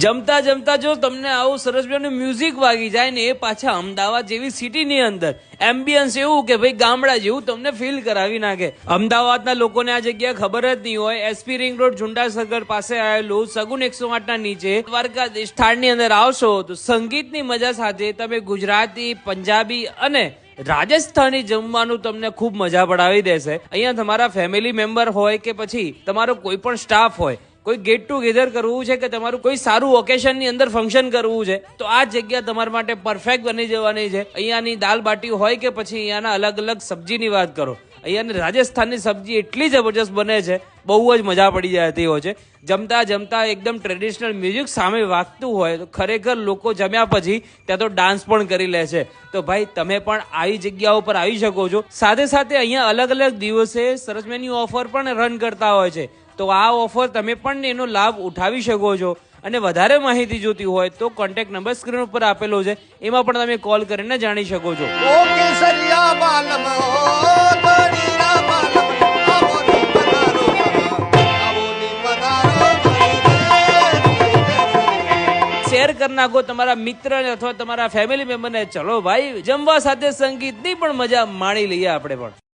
જમતા જમતા જો તમને આવું સરસ મજાનું મ્યુઝિક વાગી જાય ને, એ પાછા અમદાવાદ જેવી સિટીની અંદર એમ્બિયન્સ એવું કે ભાઈ ગામડા જેવું તમને ફીલ કરાવી નાખે. અમદાવાદના લોકોને આ જગ્યા ખબર જ નહીં હોય. એસપી રિંગ રોડ ઝુંડાસગર પાસે આવેલું સગુન 108 ના નીચે દ્વારકાધીશ સ્થાનની અંદર આવશો તો સંગીતની મજા સાથે તમે ગુજરાતી, પંજાબી અને રાજસ્થાની જમવાનું તમને ખૂબ મજા પડાવી દેશે. અહીંયા તમારા ફેમિલી મેમ્બર હોય કે પછી તમારો કોઈ પણ સ્ટાફ હોય, કોઈ ગેટ ટુગેધર કરવું છે કે તમારું કોઈ સારું ઓકેશન ની અંદર ફંક્શન કરવું છે, તો આ જગ્યા તમારા માટે પરફેક્ટ બની જવાની છે. અહીંયાની દાલ બાટી હોય કે પછી અહીંયાના અલગ અલગ સબ્જીની વાત કરો, અહીંયાની રાજસ્થાનની સબ્જી એટલી જબરજસ્ત બને છે, બહુ જ મજા પડી જતી હોય છે. જમતા જમતા એકદમ ટ્રેડિશનલ મ્યુઝિક સામે વાગતું હોય તો ખરેખર લોકો જમ્યા પછી ત્યાં તો ડાન્સ પણ કરી લે છે. તો ભાઈ તમે પણ આવી જગ્યાઓ પર આવી શકો છો. સાથે સાથે અહીંયા અલગ અલગ દિવસે સરસ મેન્યુ ઓફર પણ રન કરતા હોય છે. તો આ ઓફર તમે પણ એનો લાભ ઉઠાવી શકો છો. અને વધારે માહિતી જોતી હોય તો કોન્ટેક્ટ નંબર સ્ક્રીન ઉપર આપેલો છે, એમાં પણ તમે કોલ કરીને જાણી શકો છો. શેર કરી નાખો તમારા મિત્ર અથવા તમારા ફેમિલી મેમ્બરને. ચલો ભાઈ જમવા સાથે સંગીતની પણ મજા માણી લઈએ આપણે પણ.